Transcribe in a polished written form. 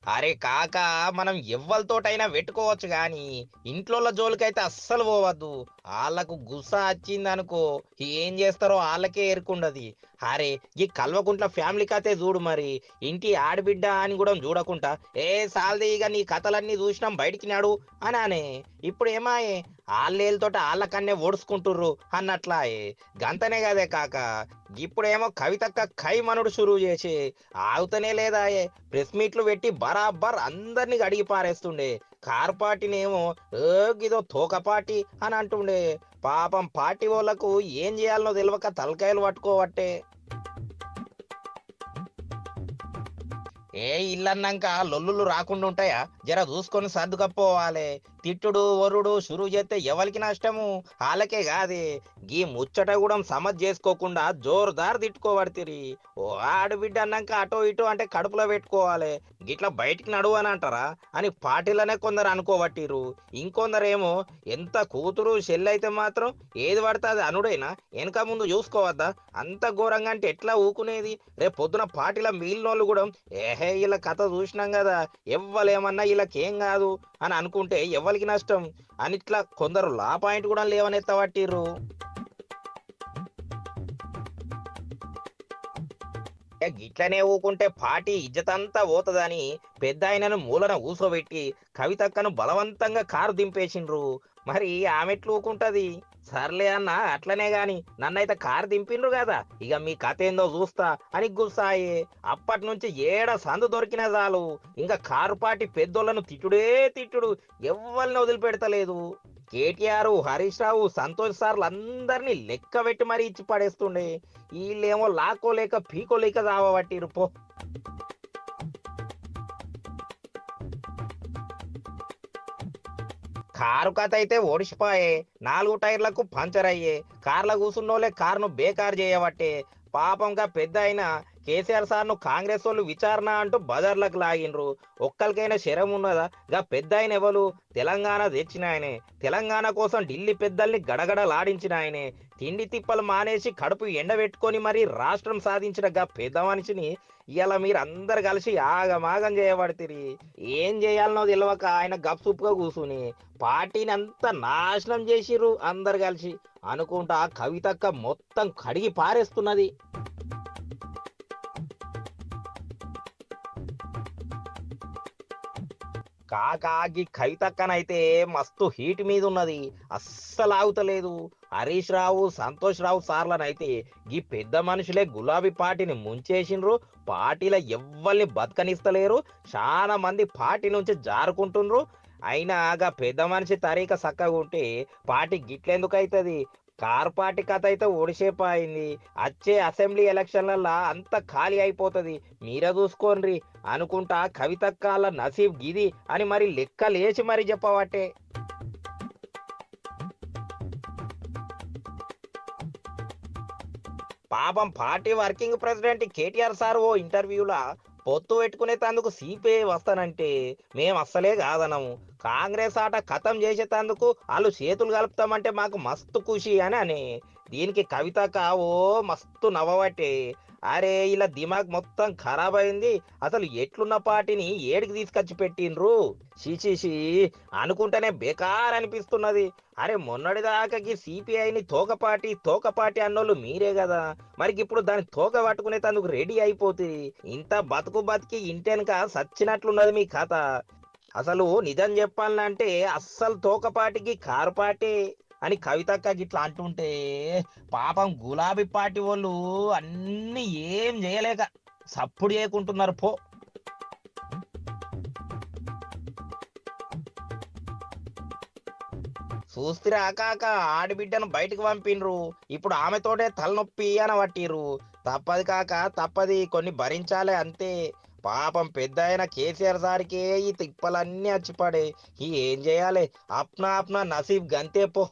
అరే కాక మనం ఎవ్వరితోటైనా పెట్టుకోవచ్చు గాని ఇంట్లోల జోలికైతే అస్సలు పోవద్దు. ఆళ్ళకు గుస్స వచ్చిందనుకో ఏం చేస్తారో ఆళ్ళకే ఎరుకుండది. అరే ఈ కల్వకుంట్ల ఫ్యామిలీ కథే చూడు మరి. ఇంటి ఆడబిడ్డ అని కూడా చూడకుండా ఏ సాల్ది ఇక నీ కథలన్నీ చూసినాం బయటికి నాడు అనానే. ఇప్పుడు ఏమాయే ఆళ్ళేళ్ళతోటి ఆళ్ళకన్నే ఓడుచుకుంటుర్రు అన్నట్లాయే. గంతనే కదే కాక ఇప్పుడేమో కవితక్క కైమనుడు షురువు చేసి ఆగుతనే లేదాయే. ప్రెస్ మీట్లు పెట్టి బరాబర్ అందరినీ అడిగి పారేస్తుండే. కారు పార్టీనేమో "ఏ గిదో తోక పార్టీ" అని అంటుండే. పాపం పార్టీ వాళ్ళకు ఏం చేయాలనో తెలియక తలకాయలు పట్టుకోవట్టే. ఏ ఇల్లన్నాక లొల్లులు రాకుండా ఉంటాయా? జర చూసుకొని సర్దుకపోవాలే. తిట్టుడు ఒరుడు షురువు చేస్తే ఎవరికి నష్టము? ఆళ్ళకే కాదే. గీ ముచ్చట కూడా సమజ్ చేసుకోకుండా జోరుదారు తిట్టుకోబడితిరి. ఓ ఆడబిడ్డ అన్నాక అటో ఇటో అంటే కడుపులో పెట్టుకోవాలి. గిట్లా బయటికి నడువు అని అంటారా అని పార్టీలనే కొందరు అనుకోబట్టిరు. ఇంకొందరేమో ఎంత కూతురు చెల్లైతే మాత్రం ఏది పడితే అది అనుడైనా వెనక ముందు చూసుకోవద్దా? అంత ఘోరంగా అంటే ఎట్లా ఊకునేది? రేపు పొద్దున పార్టీల మిగిలినోళ్ళు కూడా ఏహే ఇలా కథ చూసినాం కదా, ఎవ్వలేమన్నా వీళ్ళకేం కాదు అని అనుకుంటే ఎవ్వరికి నష్టం అని ఇట్లా కొందరు లా పాయింట్ కూడా లేవనెత్తబట్టిర్రు. గిట్లనే ఊకుంటే పార్టీ ఇజ్జతంతా పోతదని పెద్ద ఆయనను మూలన ఊసోబెట్టి కవితక్కను బలవంతంగా కారు దింపేసిండ్రు. మరి ఆమెట్లు ఊకుంటది? సర్లే అన్న అట్లనే గాని నన్నైతే కారు దింపిండ్రు కదా, ఇక మీ కథ ఏందో చూస్తా అని గుస్సాయి. అప్పటి నుంచి ఏడ సందు దొరికినా చాలు ఇంకా కారు పార్టీ పెద్దోళ్ళను తిట్టుడే తిట్టుడు, ఎవ్వరిని వదిలిపెడతలేదు. కేటీఆర్, హరీష్ రావు, సంతోష్ సార్లు అందరినీ లెక్క పెట్టి మరీ ఇచ్చి పడేస్తుండే. వీళ్ళేమో లాక్కోలేక పీకోలేక చావబట్టిరు పో. కారు కథ అయితే ఓడిసిపాయే. 4 టైర్లకు పంచర్ అయ్యే. కార్ల కూసున్నోళ్ళే కారును బేకారు చేయబట్టే. పాపంగా పెద్ద అయిన కేసీఆర్ సార్ను కాంగ్రెస్ వాళ్ళు విచారణ అంటూ బజార్లకు లాగిండ్రు. ఒక్కరికైనా శరం ఉన్నదా? గా పెద్ద ఆయన ఎవరు? తెలంగాణ తెచ్చిన ఆయనే. తెలంగాణ కోసం ఢిల్లీ పెద్దల్ని గడగడలాడించిన ఆయనే. తిండి తిప్పలు మానేసి కడుపు ఎండబెట్టుకొని మరి రాష్ట్రం సాధించిన గా పెద్ద మనిషిని ఇలా మీరు అందరు కలిసి ఆగమాగం చేయబడితిరి. ఏం చేయాలనో తెలియక ఆయన గప్సుప్గా కూసుని పార్టీని అంతా నాశనం చేసిర్రు అందరు కలిసి అనుకుంటా. కవితక్క మొత్తం కడిగి పారేస్తున్నది. కాకాకి కవితక్కనైతే మస్తు హీట్ మీద ఉన్నది. అస్సలు ఆగుతలేదు. హరీష్ రావు, సంతోష్ రావు సార్లనైతే ఈ పెద్ద మనుషులే గులాబీ పార్టీని ముంచేసిండ్రు. పార్టీల ఎవ్వరిని బతకనిస్తలేరు. చాలా మంది పార్టీ నుంచి జారుకుంటుండ్రు. అయినా గా పెద్ద మనిషి తరీక సక్కగా ఉంటే పార్టీ గిట్లెందుకు అవుతుంది? కార్ పార్టీ కథ అయితే ఒడిసేపాయింది. వచ్చే అసెంబ్లీ ఎలక్షన్లల్లా అంత ఖాళీ అయిపోతుంది. మీరే చూసుకోండి అనుకుంటా. కవితక్కాల నసీబ్ గిది అని మరి లెక్కలేసి మరి చెప్పవట్టే. పాపం party working president KTR sir ఓ ఇంటర్వ్యూలా పొత్తు పెట్టుకునే తందుకు సిపిఐ వస్తానంటే మేము అస్సలే కాదనము. కాంగ్రెస్ ఆట ఖతం చేసేటందుకు వాళ్ళు చేతులు కలుపుతామంటే మాకు మస్తు ఖుషి అని దీనికి కవిత కావో మస్తు నవ్వబట్టే. అరే ఇలా దిమాగ్ మొత్తం ఖరాబ్ అయింది. అసలు ఎట్లున్న పార్టీని ఏడికి తీసుకొచ్చి పెట్టిండ్రు? షీషీషి అనుకుంటేనే బేకార్ అనిపిస్తున్నది. అరే మొన్నటిదాకాకి సిపిఐని తోకపాటి తోకపాటి అన్నోళ్ళు మీరే కదా, మరి ఇప్పుడు దాన్ని తోక పట్టుకునే తందుకు రెడీ అయిపోతుంది. ఇంత బతుకు బతికి ఇంటెనక సచ్చినట్లున్నది మీ కథ. అసలు నిజం చెప్పాలంటే అస్సలు తోకపాటికి కారుపాటి అని కవితక్క గిట్లా అంటుంటే పాపం గులాబీ పార్టీ వాళ్ళు అన్ని ఏం చేయలేక సప్పుడు చేయకుంటున్నారు పో. చూస్తిరా కాక ఆడబిడ్డను బయటకు పంపిండ్రు. ఇప్పుడు ఆమెతోటే తలనొప్పి అని పట్టిర్రు. తప్పది కాక తప్పది, కొన్ని భరించాలి అంతే. పాపం పెద్ద ఆయన కేసీఆర్ సార్కే ఈ తిప్పలన్నీ వచ్చిపడే. ఈ ఏం చేయాలి? అప్నా అప్నా నసీబ్ గంతే పో.